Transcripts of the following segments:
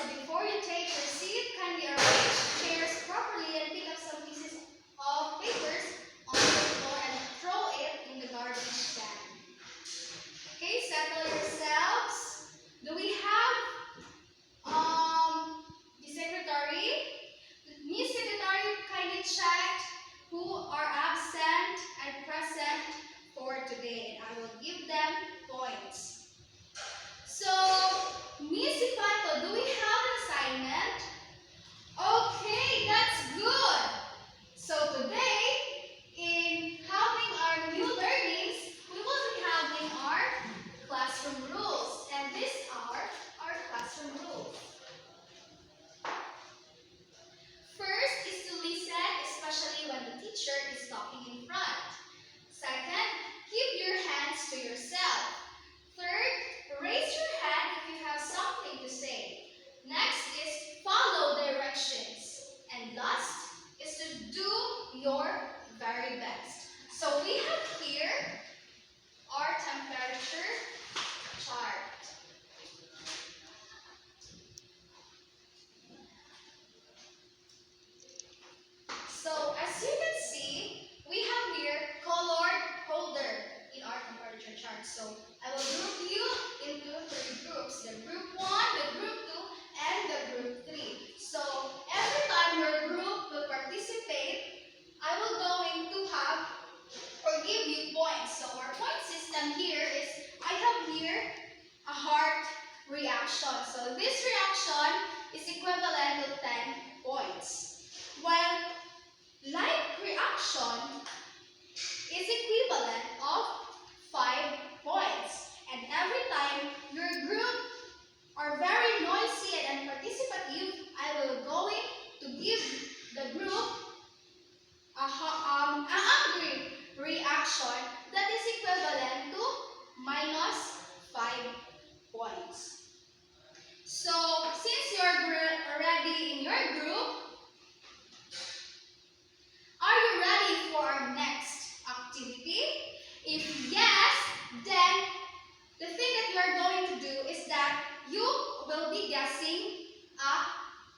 so before you take your seat, kindly arrange chairs properly and pick up some pieces of papers on the floor and throw it in the garbage can. Okay, settle yourselves. Do we have the secretary? Miss Secretary, kindly check who are absent and present for today, and I will give them points. So, Miss Ipato, do we have an assignment? Okay, that's good. So today, in having our new learnings, we will be having our classroom rules, and these are our classroom rules. First is to listen, especially when the teacher is talking in front. Second, keep your hands to yourself. Third, raise your hand if you have something to say. Next is follow directions. And last is to do your very best. So we have here our temperature chart. So as you can see, we have here colored holder in our temperature chart. So I will group you into 3 groups. The group 1, the group 2, and the group 3. So every time your group will participate, I will going to have or give you points. So our point system here is, I have here a heart reaction. So this reaction is equivalent to 10 points. While like reaction is equivalent of 5 points. And every time your group are very noisy and participative, I will going to give the group a angry reaction that is equivalent to -5 points. So since you're already in your group, are you ready for our next activity? If yes, then the thing that you are going to do is that you will be guessing a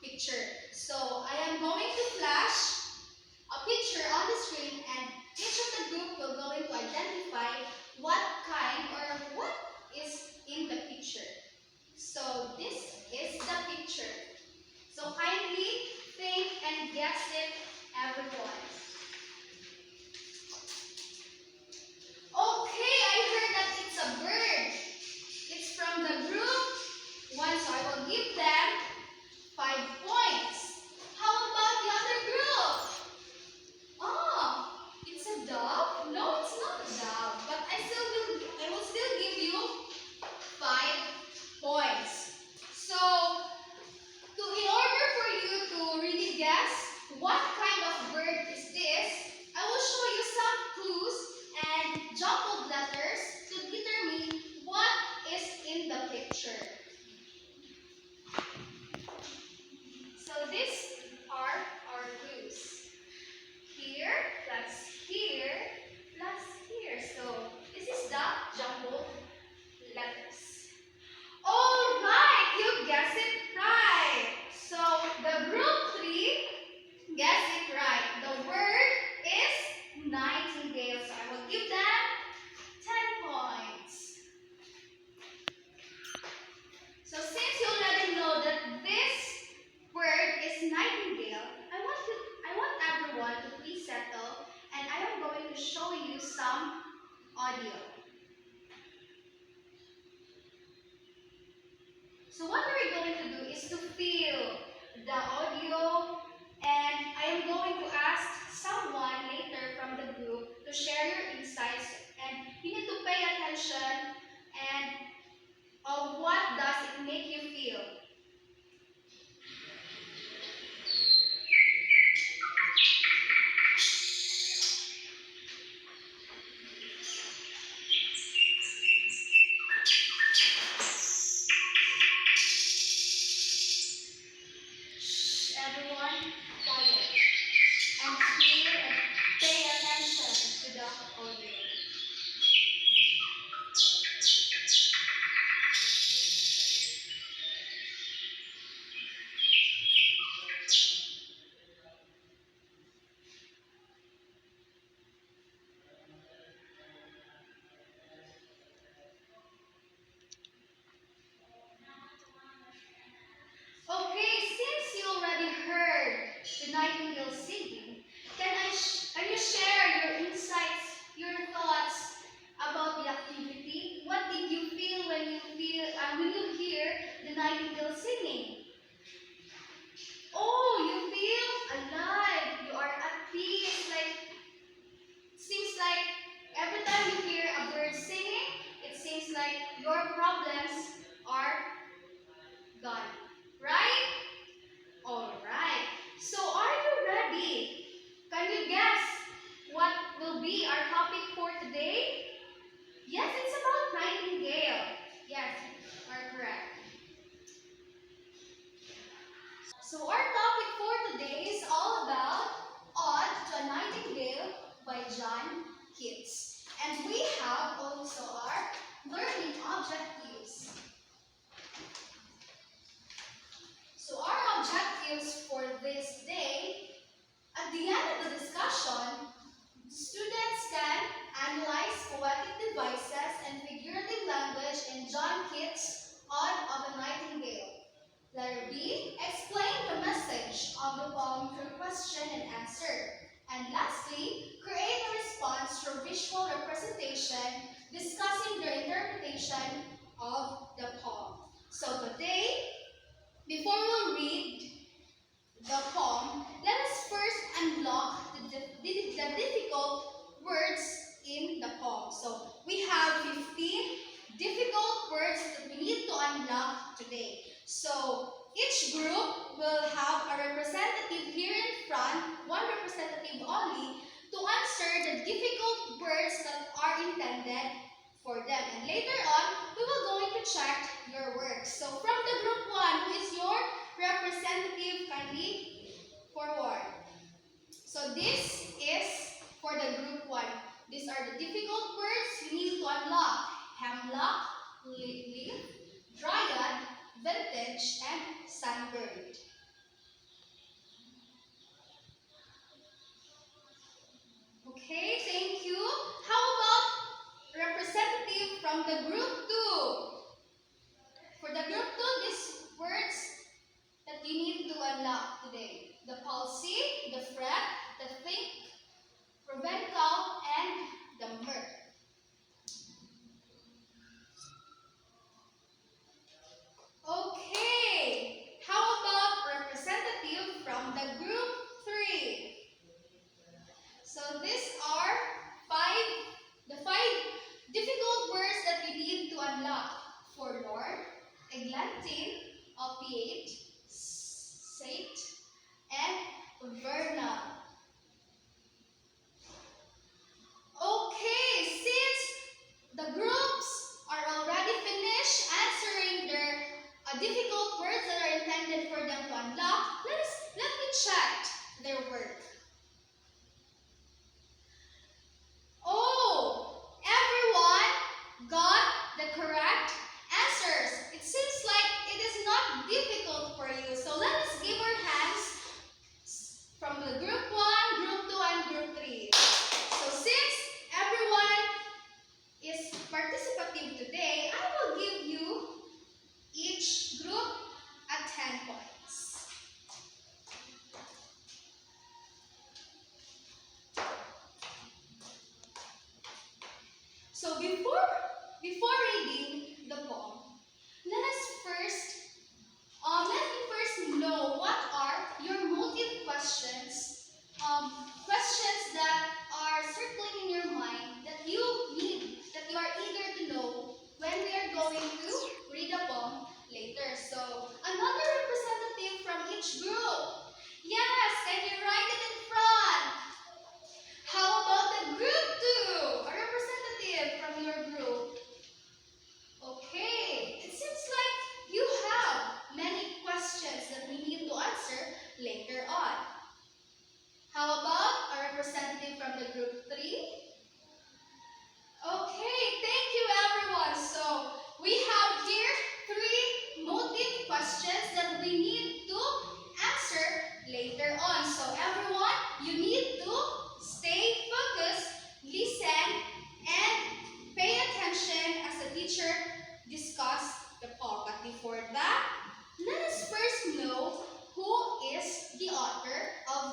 picture. So I am going to flash a picture on the screen, and each of the group will going to identify what kind or what is in the picture. So this is the picture. So kindly think and guess it, everyone. Okay, I heard that it's a bird. It's from the group 1, so I will give them 5 points. How about the other group? Oh, it's a dove? No, it's not a dove, but I will still give you 5 points. So, in order for you to really guess what kind of bird is this, I will show you some clues and jumbled letters to determine what is in the picture. So these are our clues. Here plus here plus here. So this is the jumbled letters. All right, you guessed it right. So the group 3 guessed it right. The word is nightingale. So I will give them 10 points. So since you already know that this word is nightingale, I want everyone to please settle, and I am going to show you some audio. So what we're going to do is to feel the audio, and I am going to ask someone later from the group to share your insights, and you need to pay attention and of what does it make you feel. Everyone, quiet and hear and pay attention to the audio. the nightingale singing. Can you share your insights, your thoughts about the activity? What did you feel when you hear the nightingale singing? Oh, you feel alive. You are at peace. Seems like every time you hear a bird singing, it seems like your problems are gone. Right? Alright. So are you ready? Can you guess what will be our topic for today? Yes, it's about nightingale. Yes, you are correct. So our topic for today is all about Ode to a Nightingale by John Keats. And we have also our learning objectives. So our objectives for this day, at the end of the discussion, students can analyze poetic devices and figurative language in John Keats' Ode of a Nightingale. Letter B, explain the message of the poem through question and answer. And lastly, create a response through visual representation discussing the interpretation of the poem. So today, before we read the poem, let us first unlock the difficult words in the poem. So we have 15 difficult words that we need to unlock today. So each group will have a representative here in front, one representative only, to answer the difficult words that are intended for them. And later on, we will going to check your work. So from the group 1, who is your representative? Kindly forward. So this is for the group 1. These are the difficult words you need to unlock. Hemlock, leaf, dryad, vintage, and sunburned. Okay, thank you. How about representative from the group 2? For the group 2, these words that you need to unlock today. The palsy, the fret, the think, provencal, and the mirth. Okay, how about representative from the group 3? So these are the five difficult words that we need to unlock. Forlorn, eglantine, opiate, sate, and vernal. Okay, since the groups are already finished answering their difficult words that are intended for them to unlock, let me check their work. Oh, everyone got the correct answers. It seems like it is not difficult for you. So let us give our hands from the group 1, group 2, and group 3. So since everyone is participative today, I will give you each group a 10 points. So before reading the poem, let me first know what are your motive questions, questions that are circling in your mind that you are eager to know when we are going to read the poem later. So another representative from each group. Yes, can you write it in front? How about the group 2? A representative from your group. Okay, it seems like you have many questions that we need to answer later on. How about a representative from the group 3? Okay, thank you everyone. So we have here 3 motive questions that we need to answer later on. So everyone, you need to stay focused, listen, and pay attention as the teacher discusses the poem. But before that, let us first know who is the author of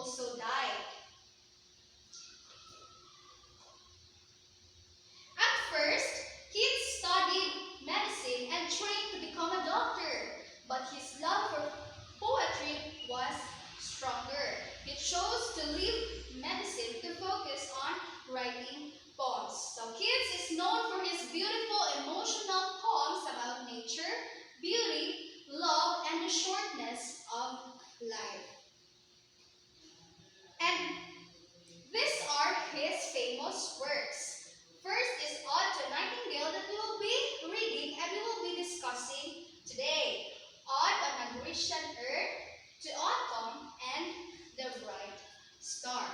also died. At first, Keats studied medicine and trained to become a doctor, but his love for poetry was stronger. He chose to leave medicine to focus on writing poems. So Keats is known for his beautiful emotional poems about nature, beauty, love, and the shortness of life. And these are his famous works. First is Ode to Nightingale that we will be reading and we will be discussing today. Ode on a Grecian earth, to autumn and the bright star.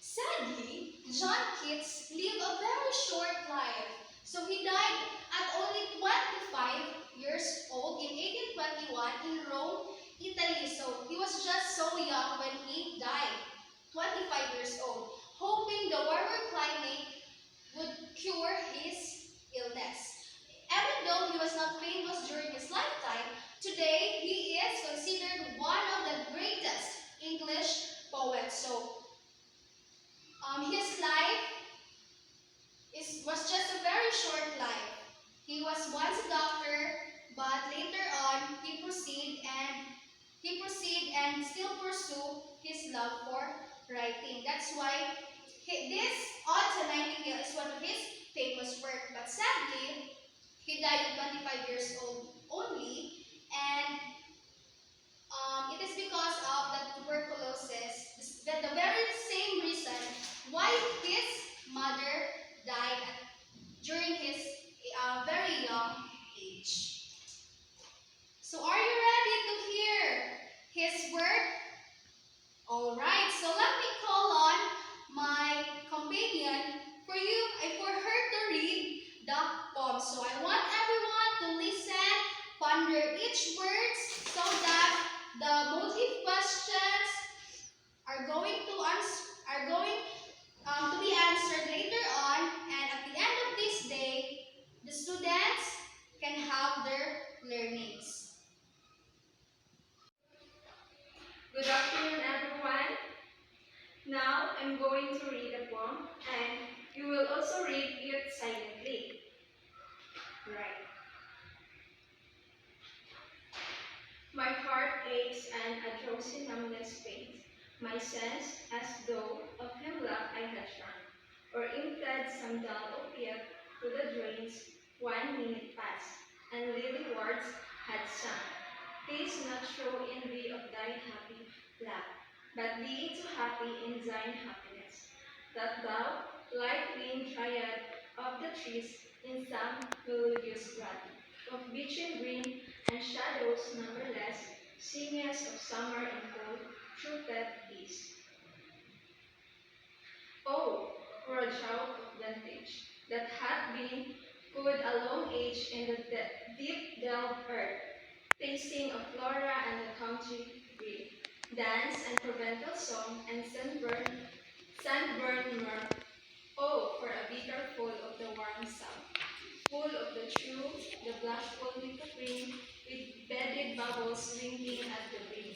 Sadly, John Keats lived a very short life. So he died at only 25 years old in 1821 in Rome, Italy. So he was just so young when he died, 25 years old, hoping the warmer climate would cure his illness. Even though he was not famous during his lifetime, today he is considered one of the greatest English poets. So his life was just a very short life. He was once a doctor, but later on he proceed and still pursue his love for writing. That's why this Ode to Nightingale is one of his famous works. But sadly, he died at 25 years old only, and it is because of the tuberculosis, the very same reason why his mother died during his very young age. So are you ready to hear his work? Alright, so let me call on my companion for her to read the poem. So I want everyone to listen, ponder each word so that the motive questions are going to be answered later on, and at the end of this day, the students can have their learnings. Good afternoon, everyone. Now I'm going to read a poem, and you will also read it silently. Right. My heart aches and a drowsy numbness pains my sense, as though of hemlock I had shrunk, or emptied some dull opiate to the drains. 1 minute passed, and lily wards had sung. 'Tis not true in thee of thy happy lap, but be too happy in thine happiness, that thou, like winged dryad of the trees in some melodious grot, of beechen green and shadows numberless, singest of summer and cold, true-fed peace. Oh, for a drought of vintage, that had been could a long age in the deep delved earth, tasting of flora and the country breeze, dance and provencal song and sunburn murmur. Oh, for a beaker full of the warm south, full of the true, the blushful nicotine, with bedded bubbles winking at the brim,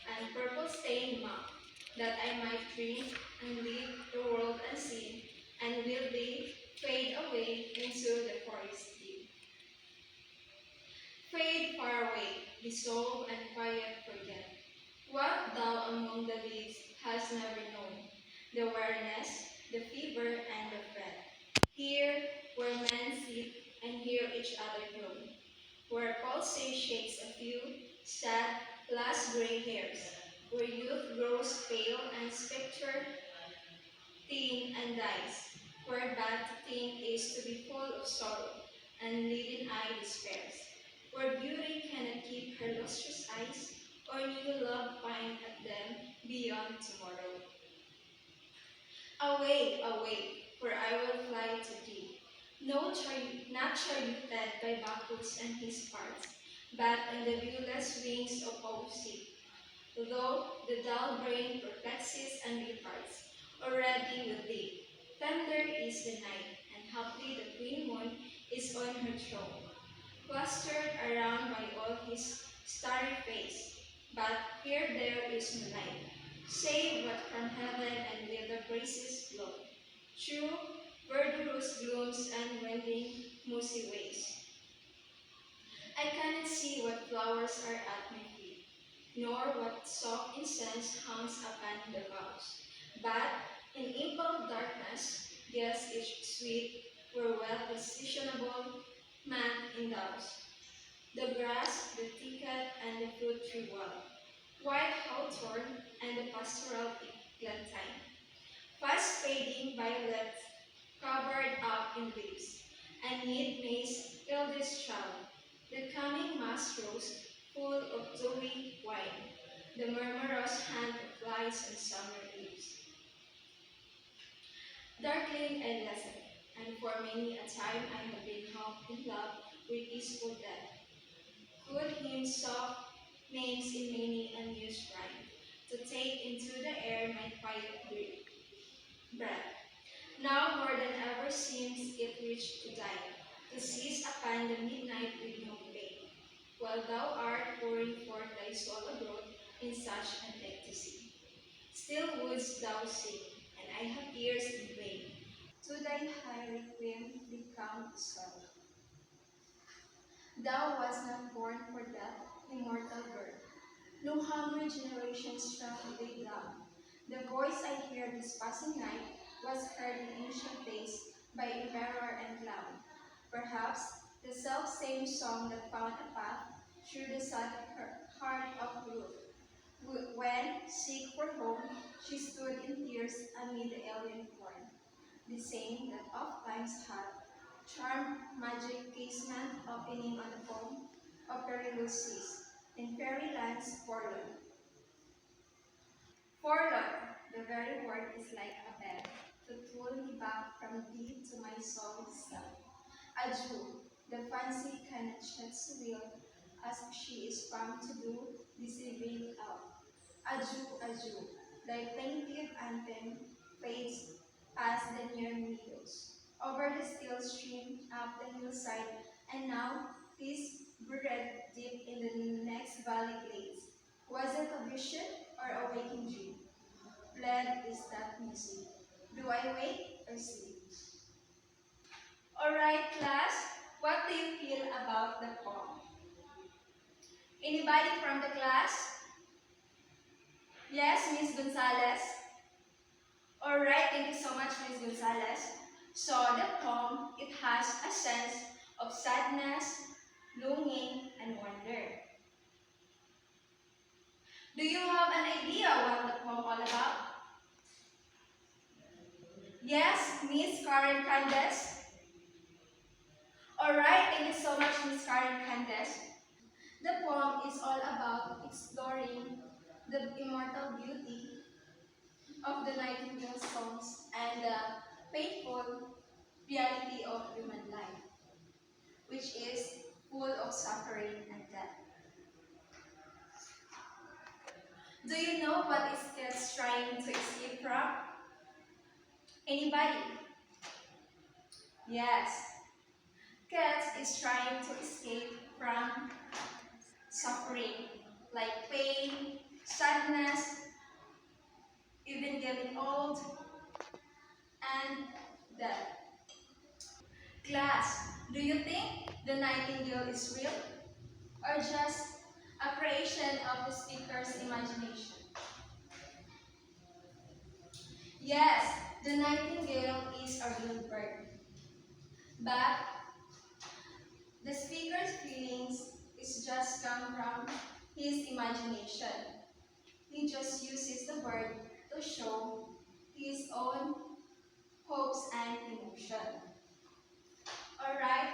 and purple-stained mouth, that I might drink and leave the world unseen, and will they fade away into the forest deep. Fade far away, dissolve and quiet forget, what thou among the leaves hast never known, the weariness, the fever, and the fret. Here, where men sit and hear each other groan, where palsy shakes a few sad, last gray hairs, where youth grows pale and spectre thin and dies, where bad to think is to be full of sorrow, and leading eye despairs, where beauty cannot keep her lustrous eyes, or new love find at them beyond tomorrow. Away, away, for I will fly to thee. No not charioted by Bacchus and his parts, but on the viewless wings of Poesy. Though the dull brain perplexes and departs, already with thee. Tender is the night, and happily the queen moon is on her throne, clustered around by all his starry face. But here there is no night, save but from heaven and with the praises flow. True, verdurous glooms and winding mossy ways. I cannot see what flowers are at my feet, nor what soft incense hangs upon the boughs. But in impelled darkness, guess each sweet were well positionable man endows. The grass, the thicket, and the fruit tree wall, white hawthorn, and the pastoral eglantine, fast fading violets covered up in leaves, and mid May's eldest child, the coming mass rose, full of dewy wine, the murmurous hand of flies and summer leaves. Darkling and lesson, and for many a time I have been half in love with peaceful death. Good hymns, soft names in many a mused rhyme, to take into the air my quiet breath. Now more than ever seems it rich to die, to seize upon the midnight with no pain, while thou art pouring forth thy soul abroad in such an ecstasy. Still wouldst thou sing, and I have ears in vain, to thy high requiem become swell. Thou wast not born for death, immortal birth. No hungry generations shall lay down. The voice I hear this passing night was heard in ancient days by emperor and clown. Perhaps the self-same song that found a path through the sad heart of Ruth, when, sick for home, she stood in tears amid the alien corn. The same that oft times had charmed magic casement opening on the foam of perilous seas, in fairy lands forlorn. Forlorn, the very word is like a bed, to pull me back from thee to my soul's self. Adieu, the fancy cannot shed so real, as she is found to do, deceiving out. Adieu, adieu, thy plaintive anthem fades past the near meadows, over the still stream, up the hillside, and now tis buried deep in the next valley glades. Was it a vision or a waking dream? Bled is that music. Do I wake or sleep? Alright, class, what do you feel about the poem? Anybody from the class? Yes, Miss Gonzalez? Alright, thank you so much, Miss Gonzalez. So the poem, it has a sense of sadness, longing, and wonder. Do you have an idea what the poem all about? Yes, Miss Karen Candes? Alright, thank you so much, Miss Karen Candes. The poem is all about exploring the immortal beauty of the nightingale songs and the painful reality of human life, which is full of suffering and death. Do you know what is Cats trying to escape from? Anybody? Yes, Cats is trying to escape from suffering, like pain, sadness, even getting old, and death. Class, do you think the nightingale is real or just a creation of the speaker's imagination? Yes, the nightingale is a real bird, but the speaker's feelings is just come from his imagination. He just uses the bird to show his own hopes and emotion. Alright,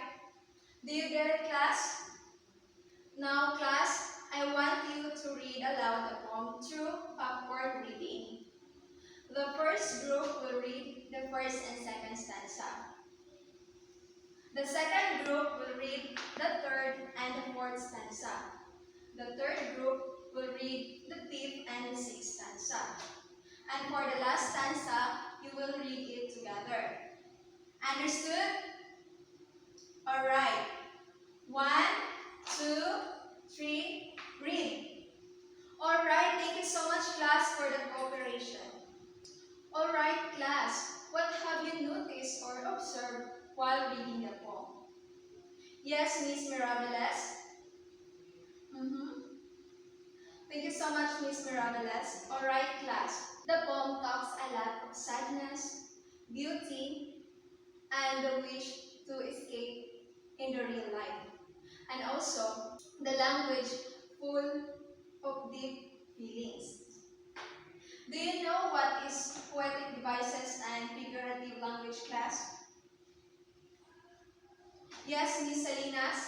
do you get it, class? Now, class, I want you to read aloud the poem through popcorn reading. The first group will read the first and second stanza. The second group will read the third and the fourth stanza. The third group will read the fifth and the sixth stanza. And for the last stanza, you will read it together. Understood? Alright. 1, 2, 3, read. Alright, you so much, class, for the cooperation. Alright, class, what have you noticed or observed while reading the poem? Yes, Miss Mirabeles? Thank you so much, Miss Mirabeles. Alright, class. The poem talks a lot of sadness, beauty, and the wish to escape in the real life. And also, the language full of deep feelings. Do you know what is poetic devices and figurative language, class? Yes, Miss Salinas?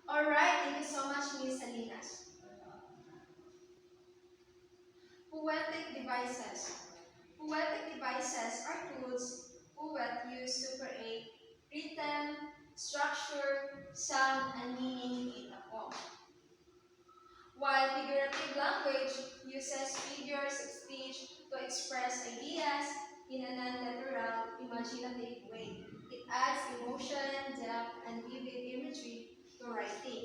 Alright, thank you so much, Miss Salinas. Poetic devices. Poetic devices are tools poets use to create rhythm, structure, sound, and meaning in a poem. While figurative language uses figures of speech to express ideas in a non-literal, imaginative way. It adds emotion, depth, and vivid imagery to writing.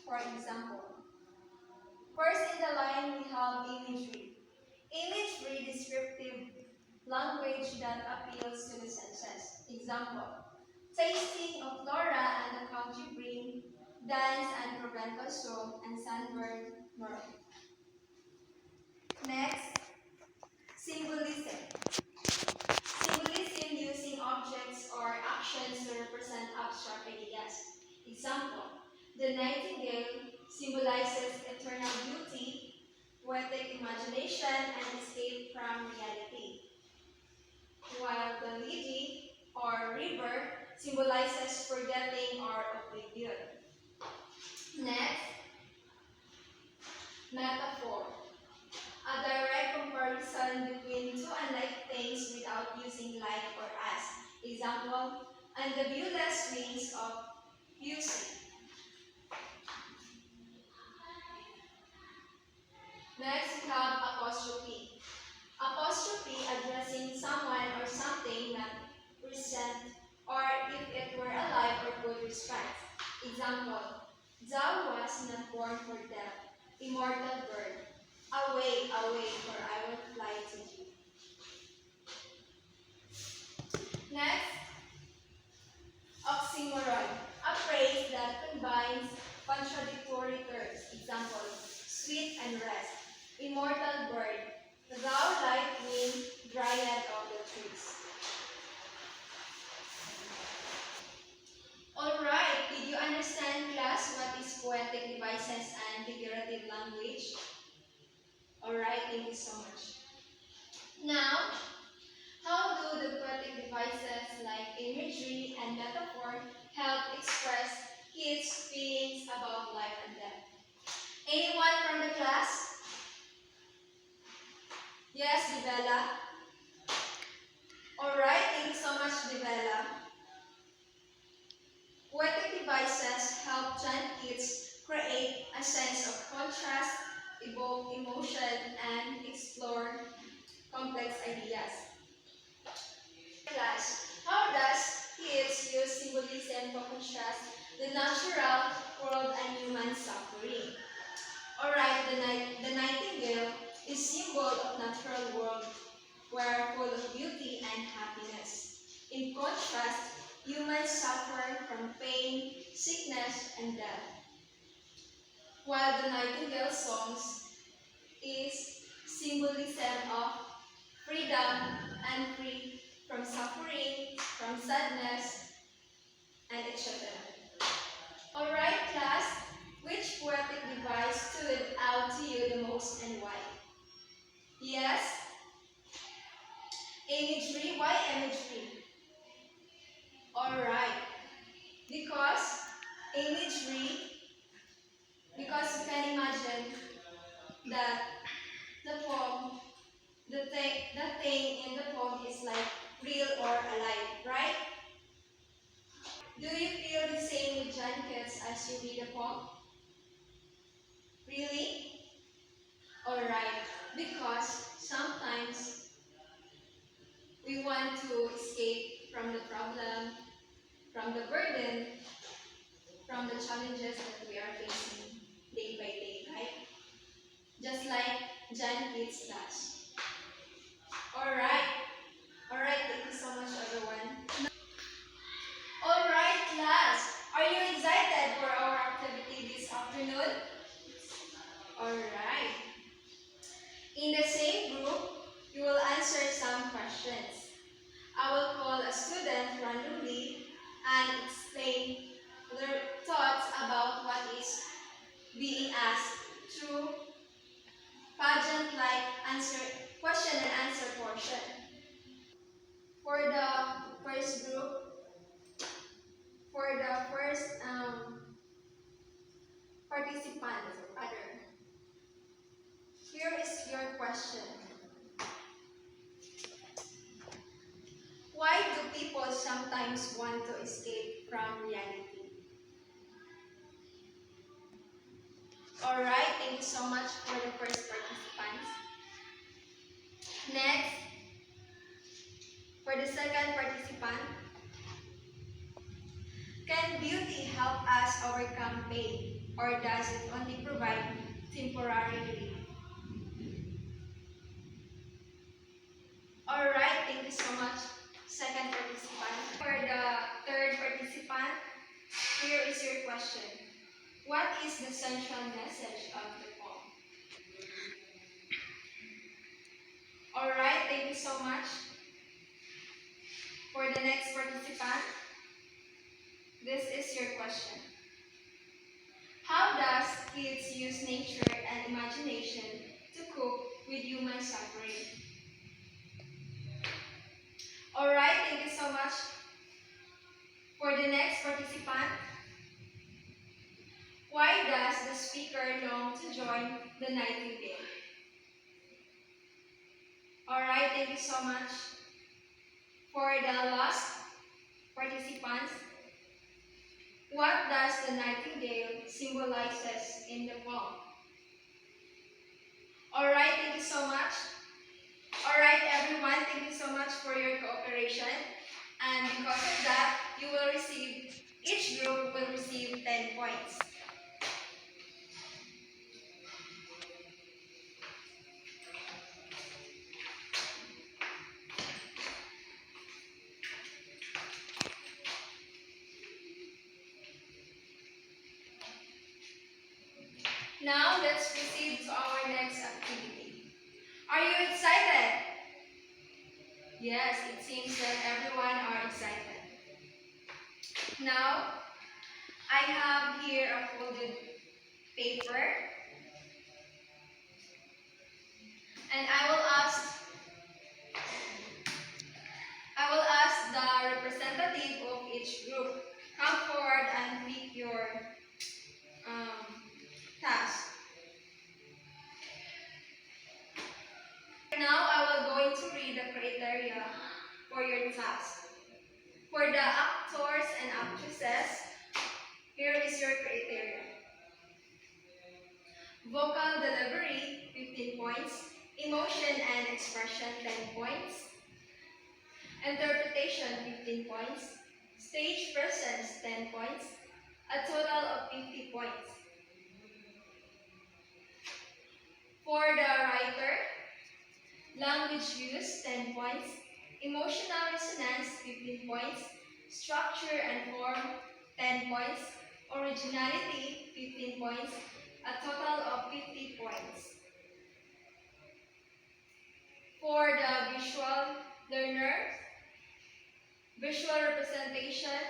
For example, first in the line we have imagery. Imagery descriptive language that appeals to the senses. Example, tasting of flora and the country green, dance and Provencal song, and sunburned north. Next, symbolism. Symbolism using objects or actions to represent abstract ideas. Example, the nightingale symbolizes eternal beauty, poetic imagination, and escape from reality. While the lily or river symbolizes forgetting or oblivion. Next, metaphor. A direct comparison between two unlike things without using like or as. Example, and the viewless wings of Pusey. Next, we have apostrophe. Apostrophe addressing someone or something that present or if it were alive or good respect. Example, thou was not born for death, immortal bird. Away, away, for I will fly to you. Next, oxymoron, a phrase that combines contradictory terms. Example, sweet and rest, immortal bird, thou light wind, dryad of the trees. Alright, did you understand, class, what is poetic devices and figurative language? Alright, thank you so much. Now, how do the poetic devices like imagery and metaphor help express kids' feelings about life and death? Anyone from the class? Yes, Divella? Alright, thank you so much, Divella. Poetic devices help giant kids create a sense of contrast, evoke emotion, and explore complex ideas. Class, how does kids use symbolism to contrast the natural world and human suffering? Alright, the nightingale is symbol of natural world where full of beauty and happiness. In contrast, humans suffer from pain, sickness, and death. While the nightingale songs is symbolism of freedom and free from suffering, from sadness, and etc. Alright, class, which poetic device stood out to you the most and why? Yes? Imagery. Why imagery? Alright. Because you can imagine that the thing in the poem is like real or alive, right? Do you feel the same with John Keats as you read the poem? Really? Alright, because sometimes we want to escape from the problem, from the burden, from the challenges that we are facing day by day, right? Just like tonight's class. Alright. Alright, thank you so much everyone. Alright class, are you excited for our activity this afternoon? Alright. In the same group, you will answer some questions. I will call a student randomly and explain their thoughts about what is being asked through pageant-like question and answer portion. For the first group, for the first participant, other. Here is your question. Why do people sometimes want to escape from reality? Alright, thank you so much for the first participants. Next, for the second participant, can beauty help us overcome pain, or does it only provide temporary relief? Alright, thank you so much, second participant. For the third participant, here is your question. What is the central message of the poem? Alright, thank you so much. For the next participant, this is your question. How does kids use nature and imagination to cope with human suffering? Alright, thank you so much. For the next participant, why does the speaker long to join the nightingale? Alright, thank you so much. For the last participants, what does the nightingale symbolizes in the poem? Alright, thank you so much. Alright everyone, thank you so much for your cooperation. And because of that, each group will receive 10 points. Now let's proceed to our next activity. Are you excited? Yes, it seems that everyone are excited. Now, I have here a folded paper. And I will ask the representative of each group, come forward and pick your task. Now I will going to read the criteria for your task. For the actors and actresses, here is your criteria. Vocal delivery, 15 points. Emotion and expression, 10 points. Interpretation, 15 points. Stage presence, 10 points. A total of 50 points. For the writer, language use, 10 points. Emotional resonance, 15 points. Structure and form, 10 points. Originality, 15 points. A total of 50 points. For the visual learner, visual representation,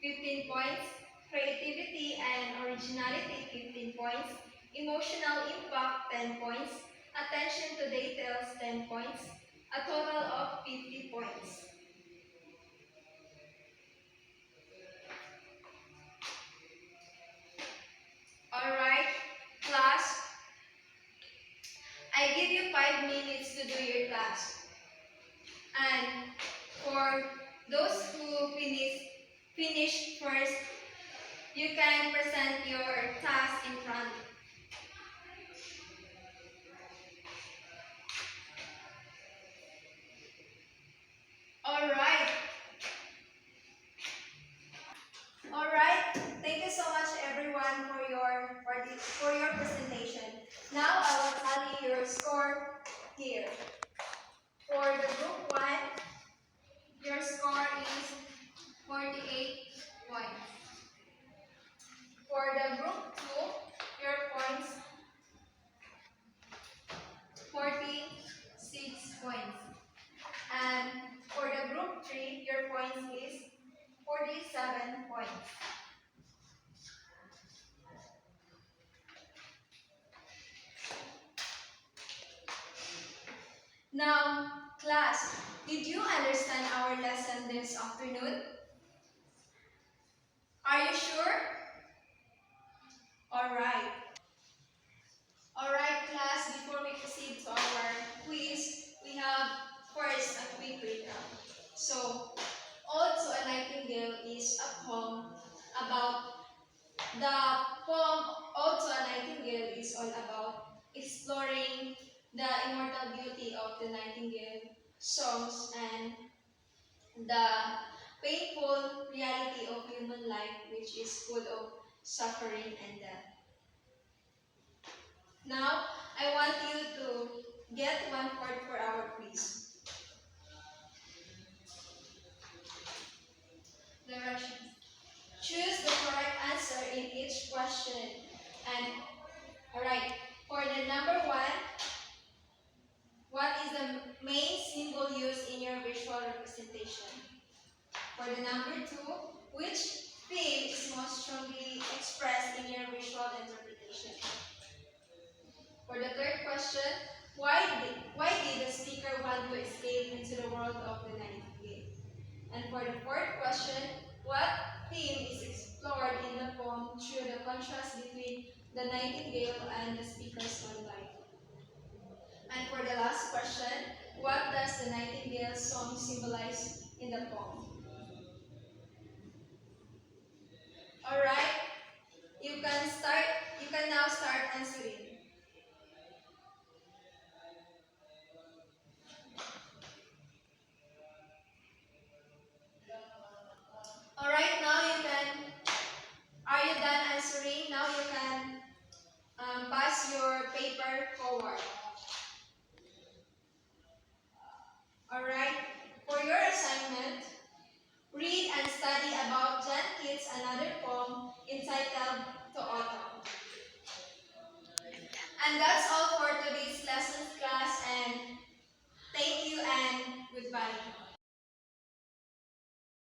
15 points. Creativity and originality, 15 points. Emotional impact, 10 points. Attention to details, 10 points. A total of 50 points. Alright, class. I give you 5 minutes to do your task. And for those who finish first, you can present your task in front. Alright, thank you so much everyone for your presentation. Now I will tally your score here. For the group 1, Your score is 48 points. for the group 2, your points 46 points. and for the group 3, your points is 47 points. Now, class, did you understand our lesson this afternoon? Are you sure? Alright. Alright, class, before we proceed to our quiz, we have first a quick recap. So, Ode to a Nightingale is a poem about the poem Ode to a Nightingale is all about exploring the immortal beauty of the nightingale songs and the painful reality of human life, which is full of suffering and death. Now, I want you to get 1/4 for our quiz. Directions. Choose the correct answer in each question. And, alright, for the number 1, what is the main symbol used in your visual representation? For the number 2, which theme is most strongly expressed in your visual interpretation? For the third question, why did the speaker want to escape into the world of the nightingale? And for the fourth question, what theme is explored in the poem through the contrast between the nightingale and the speaker's own life? And for the last question, what does the nightingale song symbolize in the poem? Alright, you can now start answering.